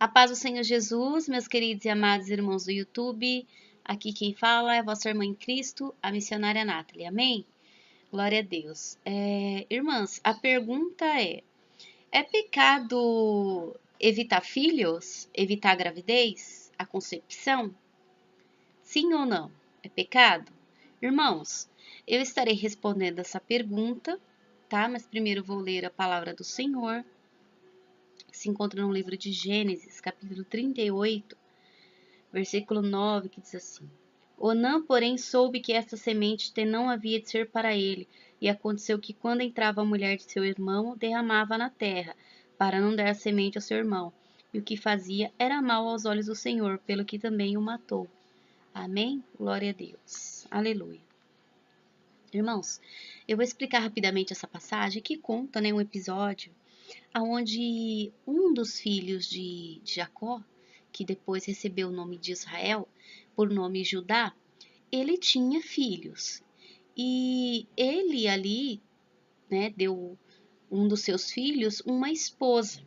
A paz do Senhor Jesus, meus queridos e amados irmãos do YouTube. Aqui quem fala é a vossa irmã em Cristo, a missionária Nathalie. Amém? Glória a Deus. Irmãs, a pergunta é pecado evitar filhos? Evitar a gravidez? A concepção? Sim ou não? É pecado? Irmãos, eu estarei respondendo essa pergunta, tá? Mas primeiro vou ler a palavra do Senhor. Se encontra no livro de Gênesis, capítulo 38, versículo 9, que diz assim: Onã, porém, soube que esta semente não havia de ser para ele, e aconteceu que, quando entrava a mulher de seu irmão, derramava na terra, para não dar semente ao seu irmão. E o que fazia era mal aos olhos do Senhor, pelo que também o matou. Amém? Glória a Deus. Aleluia. Irmãos, eu vou explicar rapidamente essa passagem que conta, um episódio onde um dos filhos de Jacó, que depois recebeu o nome de Israel, por nome Judá, ele tinha filhos. E ele ali, deu um dos seus filhos uma esposa.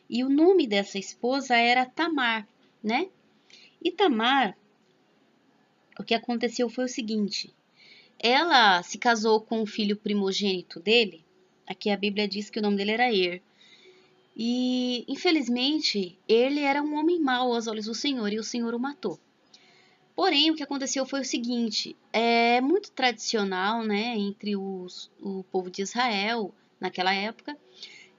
E o nome dessa esposa era Tamar, né? E Tamar, o que aconteceu foi o seguinte: ela se casou com o filho primogênito dele. Aqui a Bíblia diz que o nome dele era Er. E, infelizmente, ele era um homem mau aos olhos do Senhor e o Senhor o matou. Porém, o que aconteceu foi o seguinte: é muito tradicional, entre o povo de Israel, naquela época,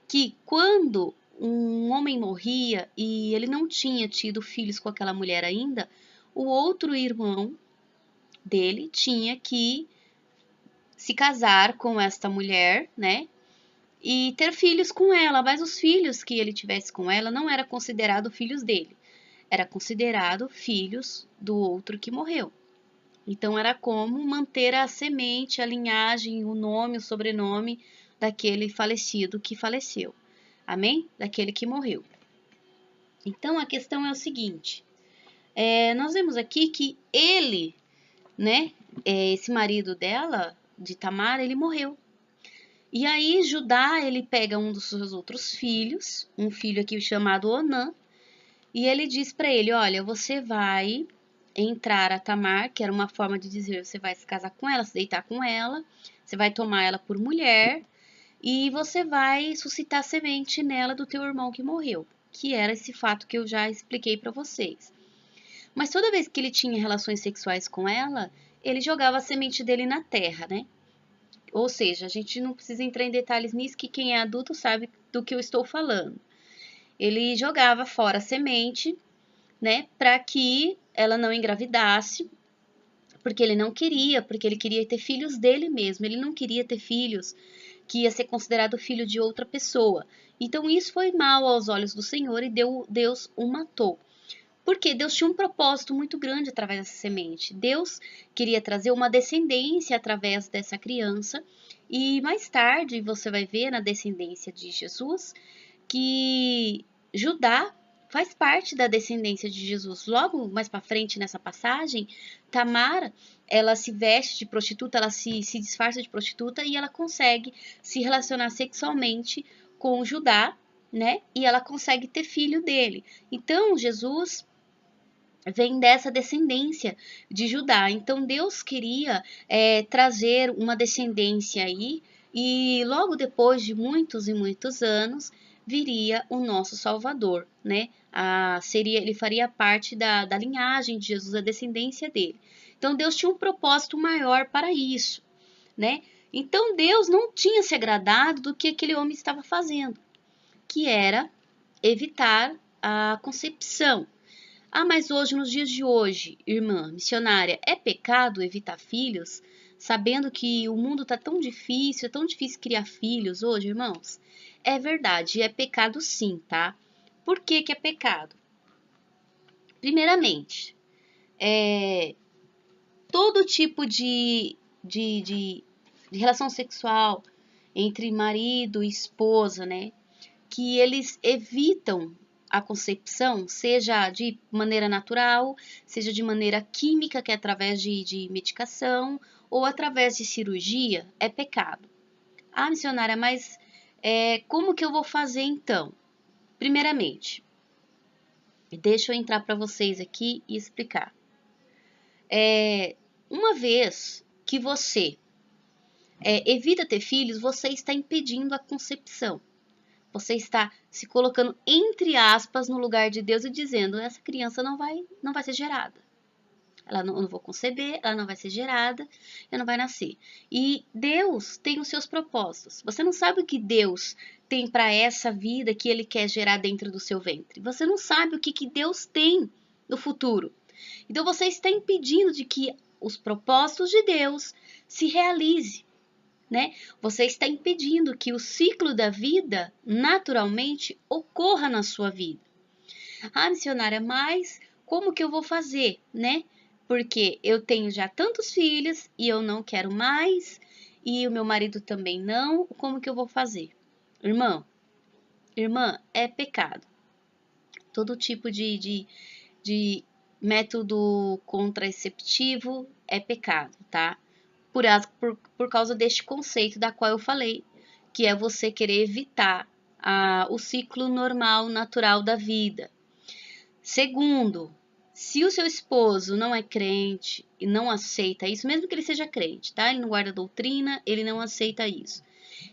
que quando um homem morria e ele não tinha tido filhos com aquela mulher ainda, o outro irmão dele tinha que se casar com esta mulher, e ter filhos com ela, mas os filhos que ele tivesse com ela não era considerado filhos dele, era considerado filhos do outro que morreu. Então era como manter a semente, a linhagem, o nome, o sobrenome daquele falecido que faleceu. Amém? Daquele que morreu. Então a questão é o seguinte: nós vemos aqui que ele, esse marido dela, de Tamar, ele morreu. E aí Judá, ele pega um dos seus outros filhos, um filho aqui chamado Onã, e ele diz para ele: olha, você vai entrar a Tamar, que era uma forma de dizer, você vai se casar com ela, se deitar com ela, você vai tomar ela por mulher, e você vai suscitar semente nela do teu irmão que morreu, que era esse fato que eu já expliquei para vocês. Mas toda vez que ele tinha relações sexuais com ela, ele jogava a semente dele na terra, Ou seja, a gente não precisa entrar em detalhes nisso, que quem é adulto sabe do que eu estou falando. Ele jogava fora a semente, para que ela não engravidasse, porque ele não queria, porque ele queria ter filhos dele mesmo, ele não queria ter filhos que ia ser considerado filho de outra pessoa. Então isso foi mal aos olhos do Senhor e Deus o matou. Porque Deus tinha um propósito muito grande através dessa semente. Deus queria trazer uma descendência através dessa criança. E mais tarde você vai ver na descendência de Jesus que Judá faz parte da descendência de Jesus. Logo mais para frente nessa passagem, Tamar, ela se veste de prostituta, ela se disfarça de prostituta e ela consegue se relacionar sexualmente com Judá, E ela consegue ter filho dele. Então Jesus vem dessa descendência de Judá. Então Deus queria trazer uma descendência aí, e logo depois de muitos e muitos anos viria o nosso Salvador, ele faria parte da linhagem de Jesus, a descendência dele. Então Deus tinha um propósito maior para isso, Então Deus não tinha se agradado do que aquele homem estava fazendo, que era evitar a concepção. Ah, mas hoje, nos dias de hoje, irmã missionária, é pecado evitar filhos? Sabendo que o mundo está tão difícil, é tão difícil criar filhos hoje, irmãos? É verdade, é pecado sim, tá? Por que que é pecado? Primeiramente, todo tipo de relação sexual entre marido e esposa, que eles evitam a concepção, seja de maneira natural, seja de maneira química, que é através de medicação, ou através de cirurgia, é pecado. Ah, missionária, mas como que eu vou fazer então? Primeiramente, Deixa eu entrar para vocês aqui e explicar. Uma vez que você evita ter filhos, você está impedindo a concepção. Você está se colocando, entre aspas, no lugar de Deus e dizendo: essa criança não vai ser gerada. Eu não vou conceber, ela não vai ser gerada, ela não vai nascer. E Deus tem os seus propósitos. Você não sabe o que Deus tem para essa vida que Ele quer gerar dentro do seu ventre. Você não sabe o que Deus tem no futuro. Então você está impedindo de que os propósitos de Deus se realizem. Né? Você está impedindo que o ciclo da vida naturalmente ocorra na sua vida. Ah, missionária, mas como que eu vou fazer, né? Porque eu tenho já tantos filhos e eu não quero mais, e o meu marido também não. Como que eu vou fazer? Irmã, é pecado. Todo tipo de método contraceptivo é pecado, tá? Por causa deste conceito da qual eu falei, que é você querer evitar o ciclo normal, natural da vida. Segundo, se o seu esposo não é crente e não aceita isso, mesmo que ele seja crente, tá? Ele não guarda doutrina, ele não aceita isso.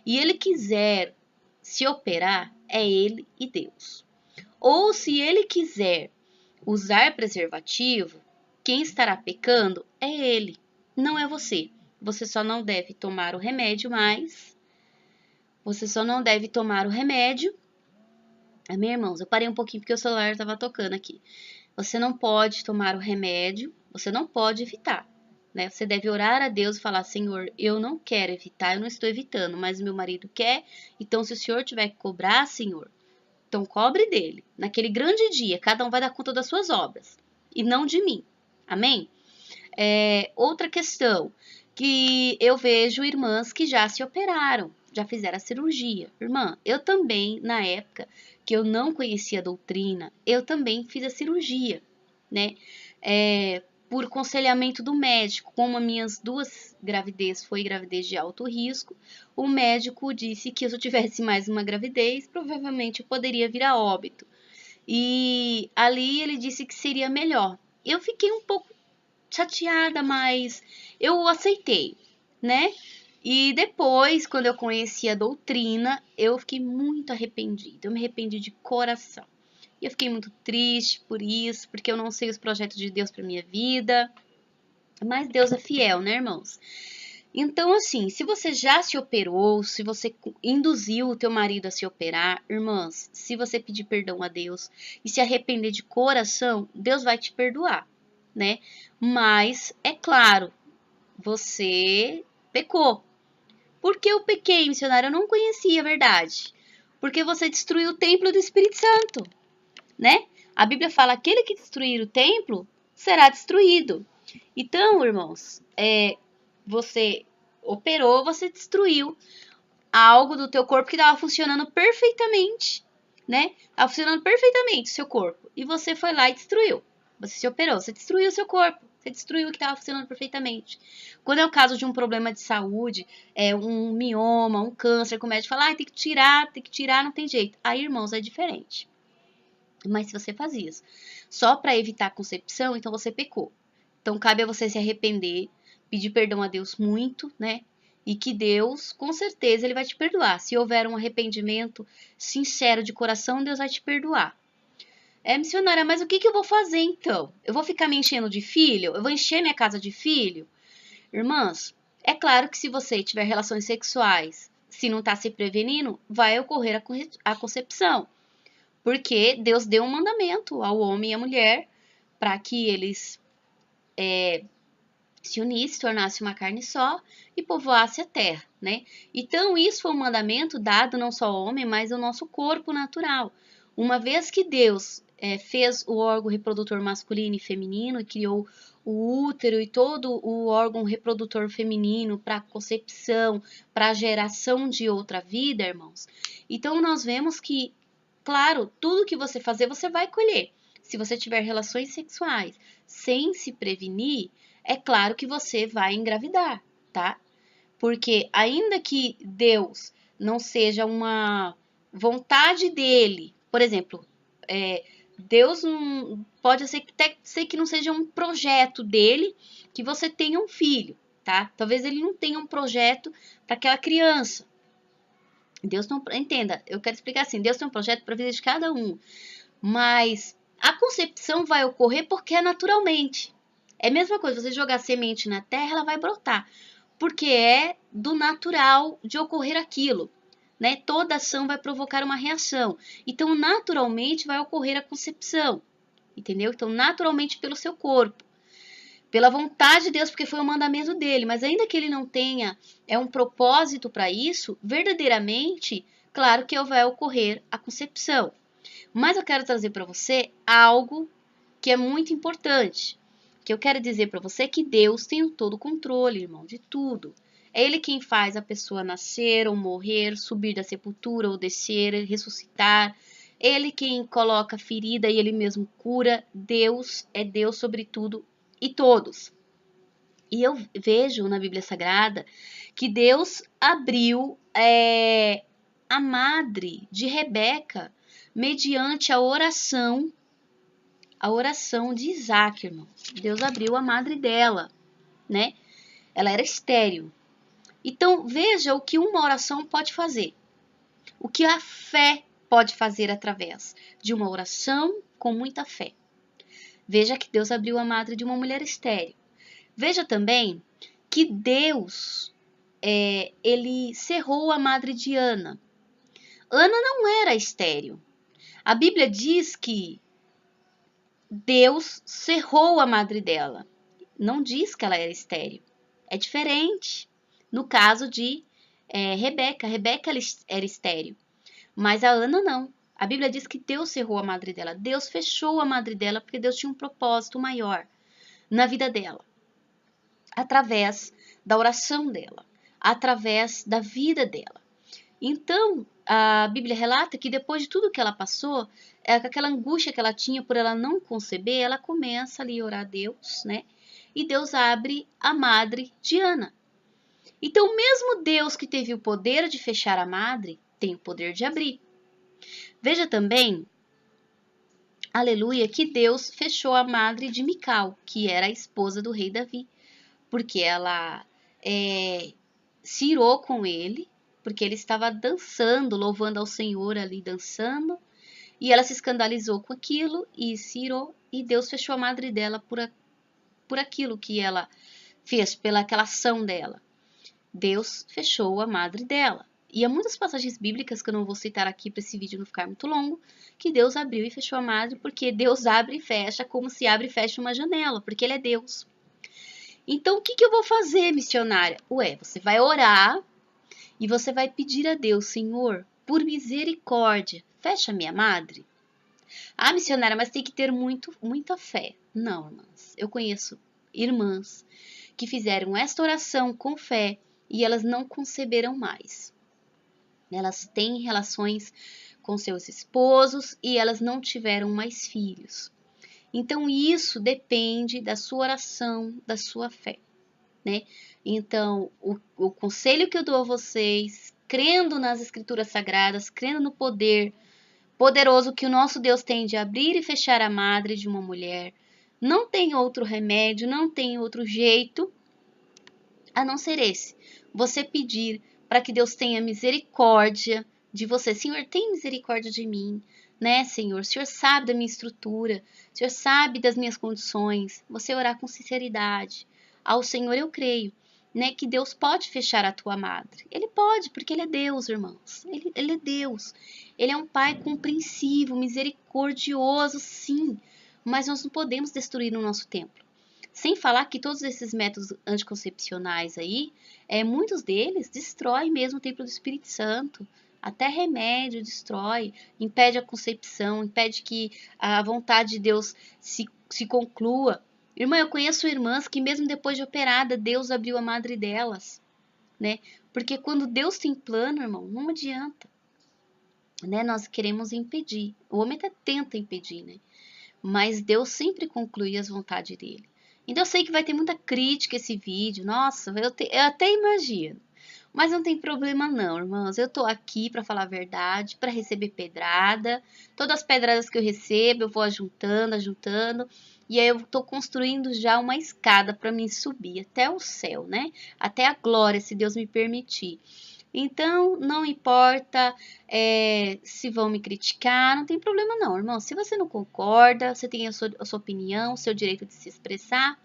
E ele quiser se operar, é ele e Deus. Ou se ele quiser usar preservativo, quem estará pecando é ele, não é você. Você só não deve tomar o remédio mais. Você só não deve tomar o remédio. Amém, irmãos? Eu parei um pouquinho porque o celular estava tocando aqui. Você não pode tomar o remédio. Você não pode evitar. Né? Você deve orar a Deus e falar: Senhor, eu não quero evitar, eu não estou evitando, mas meu marido quer. Então, se o Senhor tiver que cobrar, Senhor, então cobre dele. Naquele grande dia, cada um vai dar conta das suas obras. E não de mim. Amém? Outra questão, que eu vejo irmãs que já se operaram, já fizeram a cirurgia. Irmã, eu também, na época que eu não conhecia a doutrina, eu também fiz a cirurgia, né? Por aconselhamento do médico, como as minhas 2 gravidez foi gravidez de alto risco, o médico disse que se eu tivesse mais uma gravidez, provavelmente eu poderia vir a óbito. E ali ele disse que seria melhor. Eu fiquei um pouco chateada, mas eu aceitei, né? E depois, quando eu conheci a doutrina, eu fiquei muito arrependida. Eu me arrependi de coração. E eu fiquei muito triste por isso, porque eu não sei os projetos de Deus para minha vida. Mas Deus é fiel, né, irmãos? Então, assim, se você já se operou, se você induziu o teu marido a se operar, irmãs, se você pedir perdão a Deus e se arrepender de coração, Deus vai te perdoar, né? Mas, é claro, você pecou. Por que eu pequei, missionário? Eu não conhecia a verdade. Porque você destruiu o templo do Espírito Santo, né? A Bíblia fala: aquele que destruir o templo será destruído. Então, irmãos, você operou, você destruiu algo do teu corpo que estava funcionando perfeitamente, né? Estava funcionando perfeitamente o seu corpo. E você foi lá e destruiu. Você se operou, você destruiu o seu corpo. Você destruiu o que estava funcionando perfeitamente. Quando é o caso de um problema de saúde, um mioma, um câncer, que o médico fala: tem que tirar, não tem jeito. Aí, irmãos, é diferente. Mas se você faz isso só para evitar a concepção, então você pecou. Então cabe a você se arrepender, pedir perdão a Deus muito, né? E que Deus, com certeza, Ele vai te perdoar. Se houver um arrependimento sincero de coração, Deus vai te perdoar. Missionária, mas o que eu vou fazer então? Eu vou ficar me enchendo de filho? Eu vou encher minha casa de filho? Irmãs, é claro que se você tiver relações sexuais, se não está se prevenindo, vai ocorrer a concepção. Porque Deus deu um mandamento ao homem e à mulher para que eles se unissem, tornassem uma carne só e povoasse a terra, né? Então, isso foi um mandamento dado não só ao homem, mas ao nosso corpo natural. Uma vez que Deus fez o órgão reprodutor masculino e feminino e criou o útero e todo o órgão reprodutor feminino para concepção, para geração de outra vida, irmãos. Então, nós vemos que, claro, tudo que você fazer, você vai colher. Se você tiver relações sexuais sem se prevenir, é claro que você vai engravidar, tá? Porque ainda que Deus não seja uma vontade dele, por exemplo, Deus não, pode ser que até ser que não seja um projeto dele que você tenha um filho, tá? Talvez ele não tenha um projeto para aquela criança. Deus não, entenda, eu quero explicar assim, Deus tem um projeto para a vida de cada um, mas a concepção vai ocorrer porque é naturalmente. É a mesma coisa, você jogar semente na terra, ela vai brotar, porque é do natural de ocorrer aquilo. Né? Toda ação vai provocar uma reação. Então, naturalmente vai ocorrer a concepção. Entendeu? Então, naturalmente pelo seu corpo. Pela vontade de Deus, porque foi o mandamento dele. Mas ainda que ele não tenha um propósito para isso, verdadeiramente, claro que vai ocorrer a concepção. Mas eu quero trazer para você algo que é muito importante. Que eu quero dizer para você que Deus tem todo o controle, irmão, de tudo. É Ele quem faz a pessoa nascer ou morrer, subir da sepultura ou descer, ressuscitar. Ele quem coloca ferida e Ele mesmo cura. Deus é Deus sobre tudo e todos. E eu vejo na Bíblia Sagrada que Deus abriu a madre de Rebeca mediante a oração de Isaac, irmão. Deus abriu a madre dela, né? Ela era estéril. Então, veja o que uma oração pode fazer. O que a fé pode fazer através de uma oração com muita fé. Veja que Deus abriu a madre de uma mulher estéril. Veja também que Deus, ele cerrou a madre de Ana. Ana não era estéril. A Bíblia diz que Deus cerrou a madre dela. Não diz que ela era estéril. É diferente. No caso de Rebeca. Rebeca era estéril. Mas a Ana não. A Bíblia diz que Deus cerrou a madre dela. Deus fechou a madre dela porque Deus tinha um propósito maior na vida dela. Através da oração dela. Através da vida dela. Então, a Bíblia relata que depois de tudo que ela passou, com aquela angústia que ela tinha por ela não conceber, ela começa ali a orar a Deus, né? E Deus abre a madre de Ana. Então, mesmo Deus que teve o poder de fechar a madre, tem o poder de abrir. Veja também, aleluia, que Deus fechou a madre de Mical, que era a esposa do rei Davi, porque ela se irou com ele, porque ele estava dançando, louvando ao Senhor ali, dançando, e ela se escandalizou com aquilo e se irou, e Deus fechou a madre dela por aquilo que ela fez, pela aquela ação dela. Deus fechou a madre dela. E há muitas passagens bíblicas que eu não vou citar aqui para esse vídeo não ficar muito longo, que Deus abriu e fechou a madre, porque Deus abre e fecha como se abre e fecha uma janela, porque Ele é Deus. Então, o que eu vou fazer, missionária? Você vai orar e você vai pedir a Deus, Senhor, por misericórdia, fecha minha madre. Ah, missionária, mas tem que ter muita fé. Não, irmãs. Eu conheço irmãs que fizeram esta oração com fé e elas não conceberam mais. Elas têm relações com seus esposos e elas não tiveram mais filhos. Então, isso depende da sua oração, da sua fé, né? Então, o conselho que eu dou a vocês, crendo nas Escrituras Sagradas, crendo no poder poderoso que o nosso Deus tem de abrir e fechar a madre de uma mulher, não tem outro remédio, não tem outro jeito a não ser esse. Você pedir para que Deus tenha misericórdia de você. Senhor, tem misericórdia de mim, né, Senhor? O Senhor sabe da minha estrutura, o Senhor sabe das minhas condições. Você orar com sinceridade. Ao Senhor eu creio, né, que Deus pode fechar a tua madre. Ele pode, porque Ele é Deus, irmãos. Ele é Deus. Ele é um Pai compreensivo, misericordioso, sim. Mas nós não podemos destruir o nosso templo. Sem falar que todos esses métodos anticoncepcionais aí, muitos deles destroem mesmo o templo do Espírito Santo. Até remédio destrói, impede a concepção, impede que a vontade de Deus se conclua. Irmã, eu conheço irmãs que mesmo depois de operada, Deus abriu a madre delas, né? Porque quando Deus tem plano, irmão, não adianta, né? Nós queremos impedir. O homem até tenta impedir, né? Mas Deus sempre conclui as vontades dele. Então eu sei que vai ter muita crítica esse vídeo, nossa, eu até imagino. Mas não tem problema não, irmãos. Eu tô aqui para falar a verdade, para receber pedrada. Todas as pedradas que eu recebo, eu vou ajuntando, ajuntando. E aí eu tô construindo já uma escada para mim subir até o céu, né? Até a glória, se Deus me permitir. Então, não importa se vão me criticar, não tem problema não, irmão. Se você não concorda, você tem a sua opinião, o seu direito de se expressar,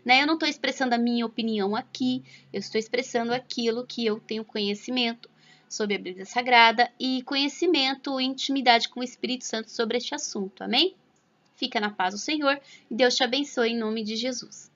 né? Eu não estou expressando a minha opinião aqui, eu estou expressando aquilo que eu tenho conhecimento sobre a Bíblia Sagrada e conhecimento e intimidade com o Espírito Santo sobre este assunto, amém? Fica na paz do Senhor e Deus te abençoe em nome de Jesus.